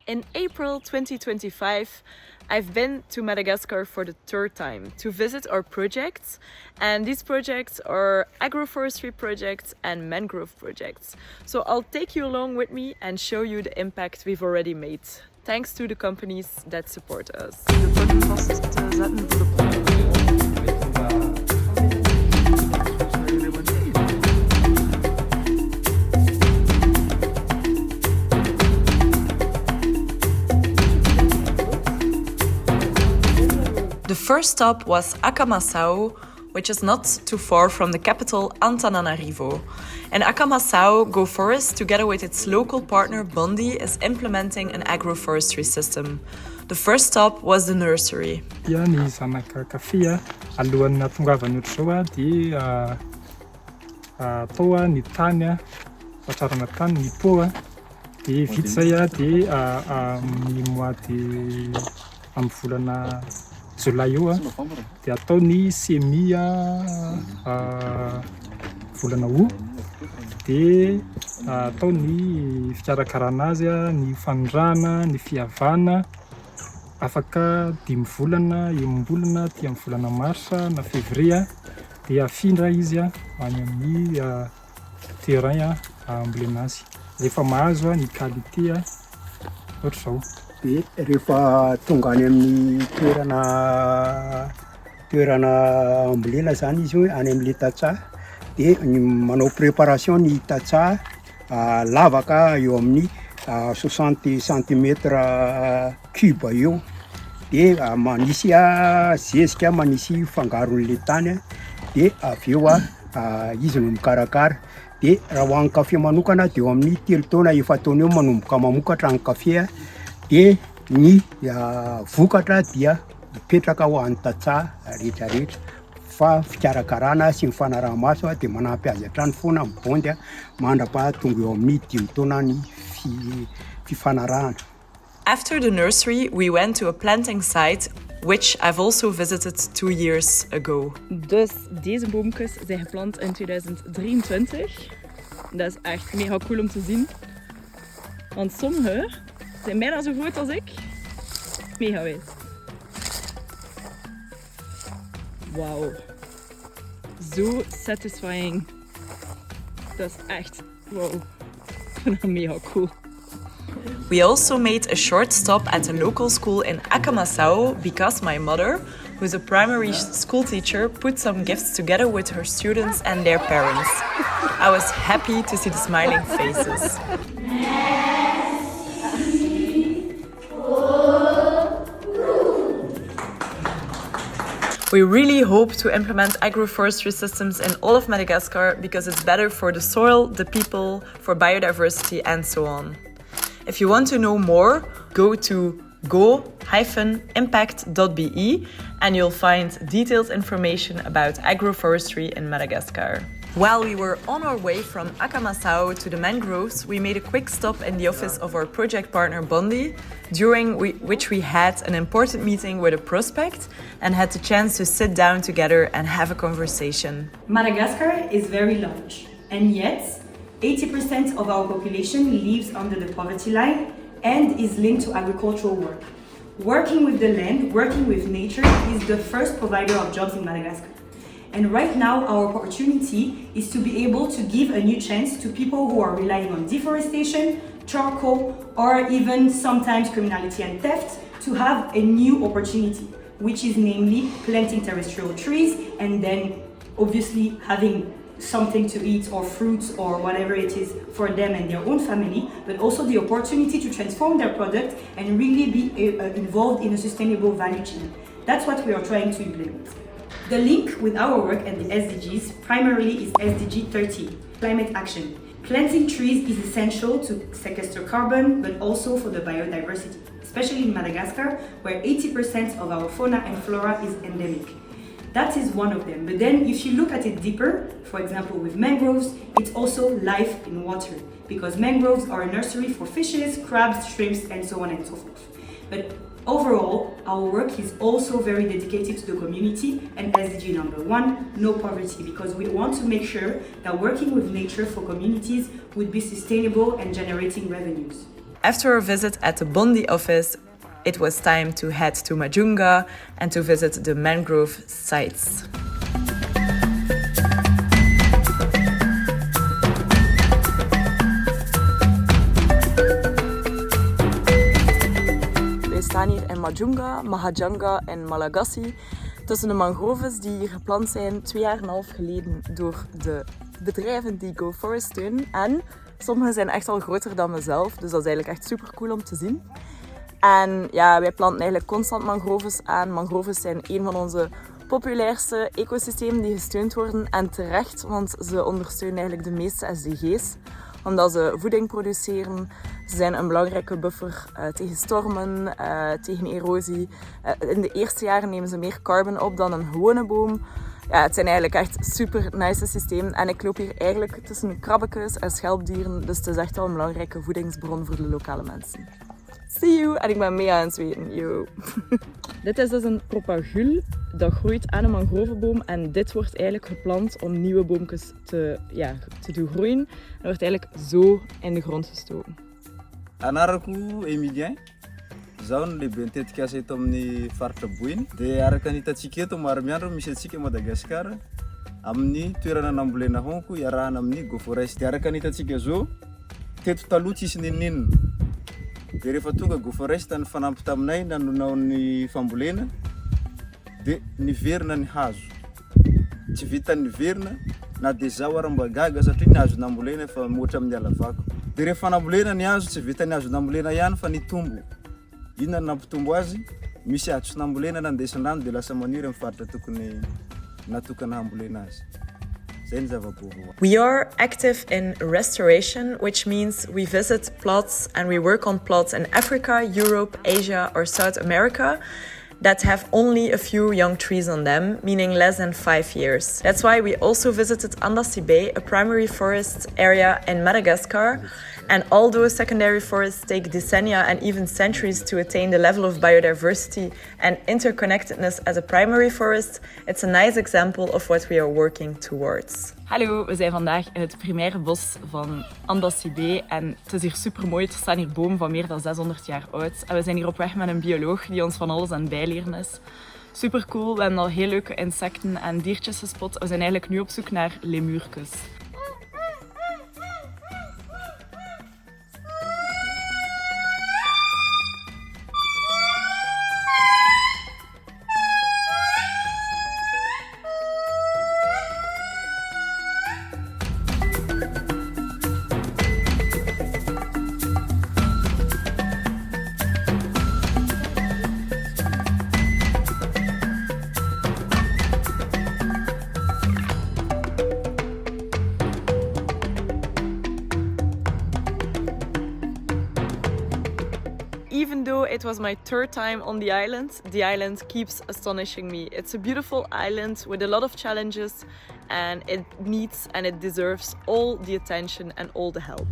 In April 2025, I've been to Madagascar for the third time to visit our projects, and these projects are agroforestry projects and mangrove projects. So I'll take you along with me and show you the impact we've already made, thanks to the companies that support us. The first stop was Acamaçao, which is not too far from the capital Antananarivo. In Acamaçao, Go Forest, together with its local partner Bôndy, is implementing an agroforestry system. The first stop was the nursery. Ny zanaka kafia alohan'ny natongavany ohatr'izao dia atao ny tany fatrarana tany ny poa dia vita zay dia amin'ny mois de amin'ny volana Jolay io dia atao ny semi volana Août dia atao ny fikarakarana azy ny fanondrahana ny fihavana afaka 5 volana enim-bolana ty amin'ny volana Marsa na Février dia afindra izy any amin'ny terrain ambolena azy rehefa mahazo ny qualité ohatr'izao. Dia rehefa tonga any amin'ny toerana ambolena zany izy any amin'ny tatsa dia manao préparation ny tatsa lavaka eo amin'ny 60 cm3 eo dia manisy zezika manisy fangaron'le tany dia avy eo izy no mikarakara dia raha ho an'ny kafe manokana dia eo amin'ny 3 taona 4 taona eo manomboka mamokatra ny kafe dia ny vokatra dia mipetraka ho an'ny tatsa rehetrarehetra fa fikarakarana sy ny fanaraha-maso dia manampy azy hatrany foana amin'ny Bôndy mandrapahatonga eo amin'ny 5 taona ny fifanarahana. After the nursery, we went to a planting site, which I've also visited 2 years ago. Dus deze boomjes zijn geplant in 2023. Dat is echt mega cool om te zien. Want sommige zijn bijna zo groot als ik. Mega wijd. Wauw. Zo satisfying. Dat is echt, wow. Ik vind dat mega cool. We also made a short stop at a local school in Acamaçao because my mother, who's a primary school teacher, put some gifts together with her students and their parents. I was happy to see the smiling faces. We really hope to implement agroforestry systems in all of Madagascar because it's better for the soil, the people, for biodiversity and so on. If you want to know more, go to go-impact.be and you'll find detailed information about agroforestry in Madagascar. While we were on our way from Acamaçao to the mangroves, we made a quick stop in the office of our project partner Bôndy, during which we had an important meeting with a prospect and had the chance to sit down together and have a conversation. Madagascar is very large, and yet 80% of our population lives under the poverty line and is linked to agricultural work. Working with the land, working with nature is the first provider of jobs in Madagascar. And right now our opportunity is to be able to give a new chance to people who are relying on deforestation, charcoal, or even sometimes criminality and theft to have a new opportunity, which is namely planting terrestrial trees and then obviously having something to eat or fruits or whatever it is for them and their own family, but also the opportunity to transform their product and really be involved in a sustainable value chain. That's what we are trying to implement. The link with our work and the SDGs primarily is SDG 30, climate action. Planting trees is essential to sequester carbon, but also for the biodiversity, especially in Madagascar, where 80% of our fauna and flora is endemic. That is one of them. But then if you look at it deeper, for example with mangroves, it's also life in water, because mangroves are a nursery for fishes, crabs, shrimps, and so on and so forth. But overall, our work is also very dedicated to the community and SDG number 1, no poverty, because we want to make sure that working with nature for communities would be sustainable and generating revenues. After our visit at the Bôndy office, it was time to head to Majunga and to visit the mangrove sites. We staan hier in Majunga, Mahajanga en Malagasy tussen de mangroves die hier geplant zijn 2,5 jaar geleden door de bedrijven die Go Forest steunen. En sommige zijn echt al groter dan mezelf, dus dat is eigenlijk echt super cool om te zien. En ja, wij planten eigenlijk constant mangroves aan. Mangroves zijn een van onze populairste ecosystemen die gesteund worden. En terecht, want ze ondersteunen eigenlijk de meeste SDG's. Omdat ze voeding produceren. Ze zijn een belangrijke buffer tegen stormen, tegen erosie. In de eerste jaren nemen ze meer carbon op dan een gewone boom. Ja, het zijn eigenlijk echt super nice systemen. En ik loop hier eigenlijk tussen krabbekes en schelpdieren. Dus het is echt wel een belangrijke voedingsbron voor de lokale mensen. See you! En ik ben mee aan het zweten. Yo. Dit is dus een propagule. Dat groeit aan een mangroveboom. En dit wordt eigenlijk geplant om nieuwe boomjes te doen groeien. En wordt eigenlijk zo in de grond gestoken. Anarako Emilien. Zaho no lehibe nitetika asa eto amin'ny faritra Bôndy. Dia araka ny hitantsika eto maro miandro misy antsika Madagascar amin'ny toerana nambolena honko iarahana amin'ny Go Forest. Dia araka ny hitantsika zao teto taloha tsisy ninninina. Dia rehefa tonga Go Forest ny fanampy taminay nanonao ny fambolena dia niverina ny hazo. Tsy vita niverina na dia zaho ary mba gaga satria ny hazo nambolena efa mihoatra amin'ny alavako. Dia rehefa nambolena ny hazo tsy vita ny hazo nambolena ihany fa nitombo. Inona no nampitombo azy? Misy hazo nambolena nandesin'rano dia lasa maniry amin'ny faritra tokony natokana hambolena azy. Zay ny zava-bovo. We are active in restoration, which means we visit plots and we work on plots in Africa, Europe, Asia or South America that have only a few young trees on them, meaning less than 5 years. That's why we also visited Andassi Bay, a primary forest area in Madagascar. And although secondary forests take decennia and even centuries to attain the level of biodiversity and interconnectedness as a primary forest, it's a nice example of what we are working towards. Hallo, we zijn vandaag in het primaire bos van Andassi Bay en het is hier super mooi. Er staan hier bomen van meer dan 600 jaar oud. En we zijn hier op weg met een bioloog die ons van alles aan het bijleren is. Super cool, we hebben al heel leuke insecten en diertjes gespot. We zijn eigenlijk nu op zoek naar lemuurtjes. Even though it was my 3rd time on the island keeps astonishing me. It's a beautiful island with a lot of challenges and it needs and it deserves all the attention and all the help.